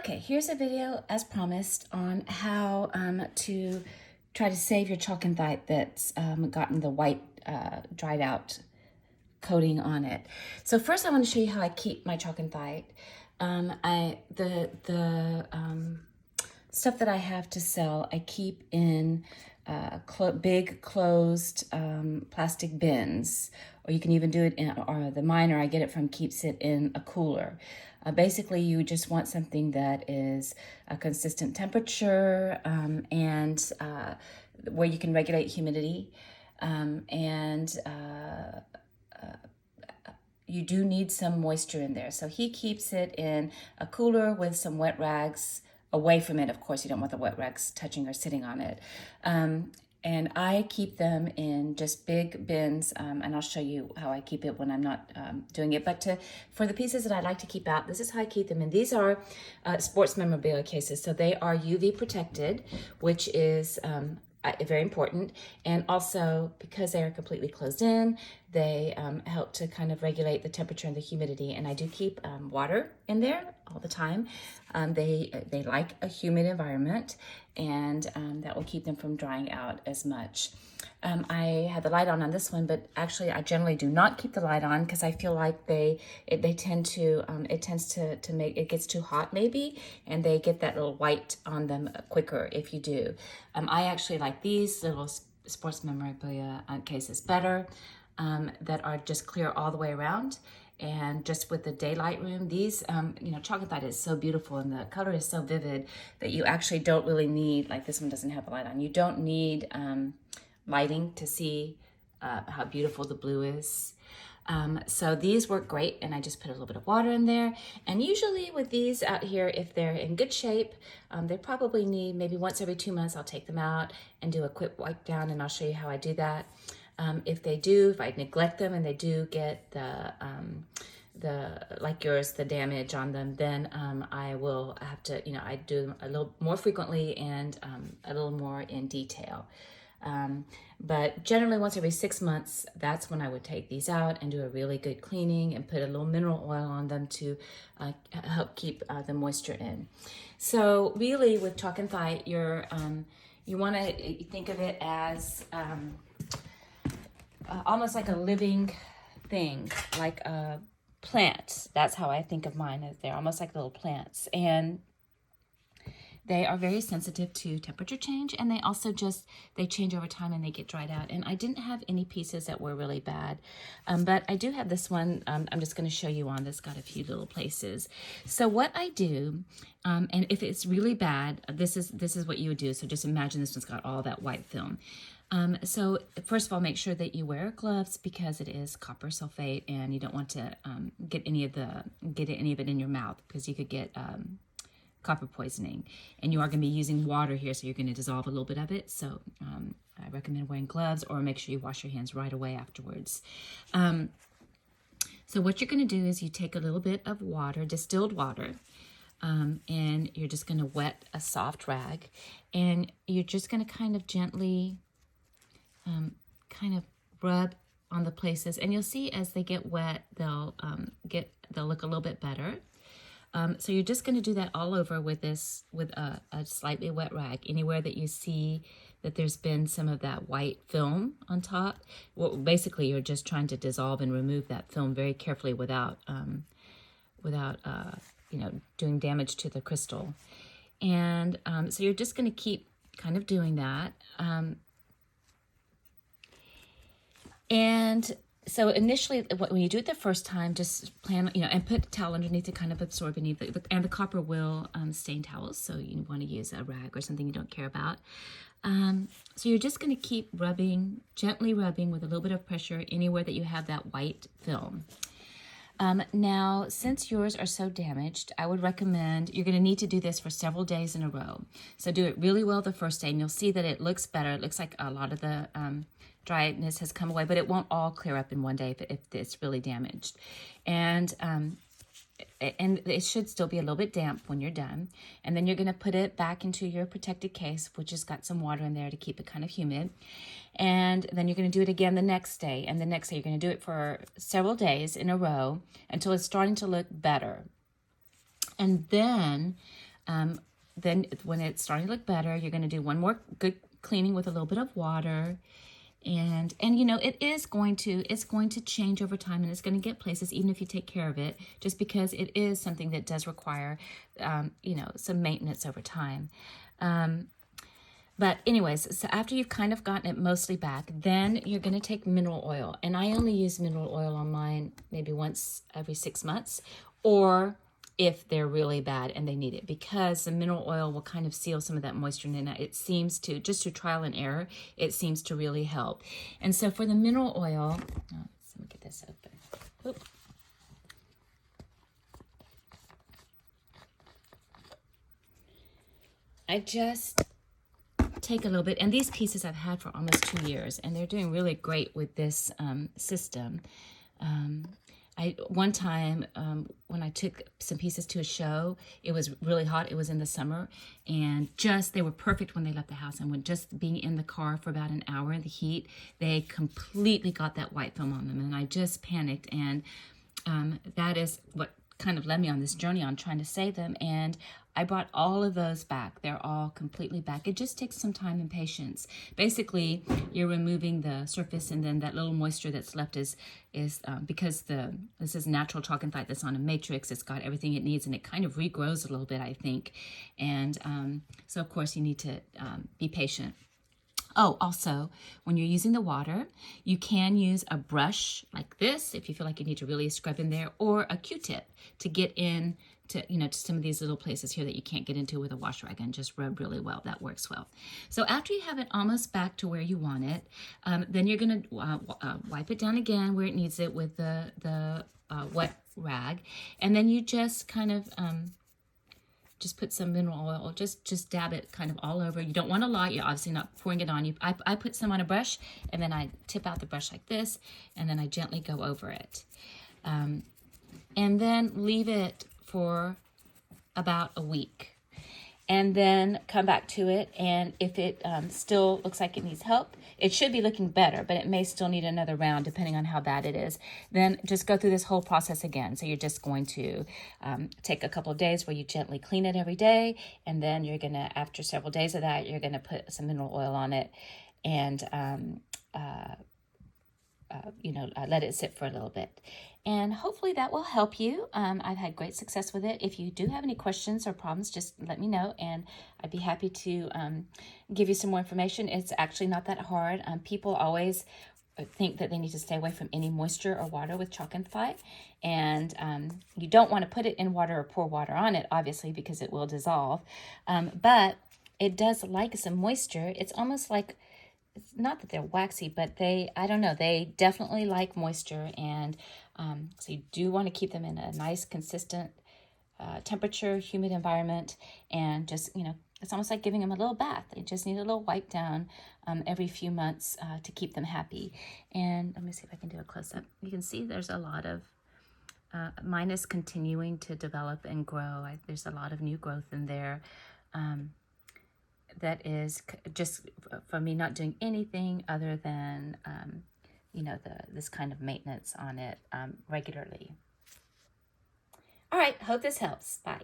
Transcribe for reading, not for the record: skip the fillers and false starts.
Okay, here's a video as promised on how to try to save your chalcanthite that's gotten the white dried out coating on it. So first I want to show you how I keep my chalcanthite. The stuff that I have to sell, I keep in big closed plastic bins, or you can even do it in, or the miner I get it from keeps it in a cooler. Basically, you just want something that is a consistent temperature and where you can regulate humidity. You do need some moisture in there. So he keeps it in a cooler with some wet rags away from it. Of course, you don't want the wet rags touching or sitting on it. And I keep them in just big bins, and I'll show you how I keep it when I'm not doing it. But for the pieces that I like to keep out, this is how I keep them. And these are sports memorabilia cases. So they are UV protected, which is very important. And also, because they are completely closed in, they help to kind of regulate the temperature and the humidity. And I do keep water in there all the time. They like a humid environment, and that will keep them from drying out as much. I had the light on this one, but actually I generally do not keep the light on because I feel like it tends to make it gets too hot maybe, and they get that little white on them quicker if you do. I actually like these little sports memorabilia cases better, that are just clear all the way around. And just with the daylight room, these, chalcanthite is so beautiful and the color is so vivid that you actually don't really need, like this one doesn't have a light on, you don't need lighting to see how beautiful the blue is. So these work great, and I just put a little bit of water in there. And usually with these out here, if they're in good shape, they probably need maybe once every 2 months, I'll take them out and do a quick wipe down, and I'll show you how I do that. If I neglect them and they do get the like yours, the damage on them, then I will have to, I do them a little more frequently and a little more in detail. But generally once every 6 months, that's when I would take these out and do a really good cleaning and put a little mineral oil on them to help keep the moisture in. So really with chalcanthite, you want to think of it as almost like a living thing, like a plant. That's how I think of mine, as they're almost like little plants. And they are very sensitive to temperature change, and they also they change over time and they get dried out. And I didn't have any pieces that were really bad, but I do have this one I'm just going to show you on that's got a few little places. So what I do, and if it's really bad, this is what you would do. So just imagine this one's got all that white film. So first of all, make sure that you wear gloves because it is copper sulfate, and you don't want to get any of it in your mouth because you could get copper poisoning. And you are going to be using water here, so you're going to dissolve a little bit of it. So I recommend wearing gloves, or make sure you wash your hands right away afterwards. So what you're going to do is you take a little bit of water, distilled water, and you're just going to wet a soft rag, and you're just going to kind of gently kind of rub on the places, and you'll see as they get wet, they'll look a little bit better. So you're just going to do that all over with a slightly wet rag. Anywhere that you see that there's been some of that white film on top, well, basically you're just trying to dissolve and remove that film very carefully without doing damage to the crystal. And so you're just going to keep kind of doing that. And so initially, when you do it the first time, just plan, and put a towel underneath to kind of absorb any of it. And the copper will stain towels, so you want to use a rag or something you don't care about. So you're just going to keep rubbing, gently rubbing with a little bit of pressure anywhere that you have that white film. Now, since yours are so damaged, I would recommend, you're going to need to do this for several days in a row. So do it really well the first day, and you'll see that it looks better. It looks like a lot of the dryness has come away, but it won't all clear up in one day if it's really damaged. And it should still be a little bit damp when you're done. And then you're going to put it back into your protected case, which has got some water in there to keep it kind of humid. And then you're going to do it again the next day. And the next day you're going to do it for several days in a row until it's starting to look better. And then Then when it's starting to look better, you're going to do one more good cleaning with a little bit of water. And you know, it's going to change over time, and it's going to get places even if you take care of it, just because it is something that does require, you know, some maintenance over time. But anyways, so after you've kind of gotten it mostly back, then you're going to take mineral oil. And I only use mineral oil on mine maybe once every 6 months, or if they're really bad and they need it, because the mineral oil will kind of seal some of that moisture in, and it seems to, just through trial and error, it seems to really help. And so for the mineral oil, let me get this open. Oop. I just take a little bit, and these pieces I've had for almost 2 years, and they're doing really great with this system. One time when I took some pieces to a show, it was really hot. It was in the summer, and they were perfect when they left the house. And when just being in the car for about an hour in the heat, they completely got that white film on them, and I just panicked. And that is what kind of led me on this journey on trying to save them. And I brought all of those back. They're all completely back. It just takes some time and patience. Basically, you're removing the surface, and then that little moisture that's left is because this is natural chalcanthite that's on a matrix. It's got everything it needs, and it kind of regrows a little bit, I think. And so, of course, you need to be patient. Oh, also, when you're using the water, you can use a brush like this if you feel like you need to really scrub in there, or a Q-tip to get in to, you know, to some of these little places here that you can't get into with a wash rag, and just rub really well. That works well. So after you have it almost back to where you want it, then you're going to wipe it down again where it needs it with the wet rag, and then you just kind of just put some mineral oil, just dab it kind of all over. You don't want a lot. You're obviously not pouring it on you. I put some on a brush, and then I tip out the brush like this, and then I gently go over it. And then leave it for about a week. And then come back to it, and if it still looks like it needs help, it should be looking better, but it may still need another round depending on how bad it is. Then just go through this whole process again. So you're just going to take a couple of days where you gently clean it every day, and then you're going to, after several days of that, you're going to put some mineral oil on it, and let it sit for a little bit. And hopefully that will help you. I've had great success with it. If you do have any questions or problems, just let me know, and I'd be happy to give you some more information. It's actually not that hard. People always think that they need to stay away from any moisture or water with chalcanthite, and you don't want to put it in water or pour water on it, obviously, because it will dissolve. But it does like some moisture. It's almost like, it's not that they're waxy, but I don't know, they definitely like moisture. And so you do want to keep them in a nice, consistent temperature, humid environment. And just, it's almost like giving them a little bath. They just need a little wipe down every few months to keep them happy. And let me see if I can do a close-up. You can see there's a lot of, mine is continuing to develop and grow. There's a lot of new growth in there. That is just for me not doing anything other than, this kind of maintenance on it regularly. All right, hope this helps. Bye.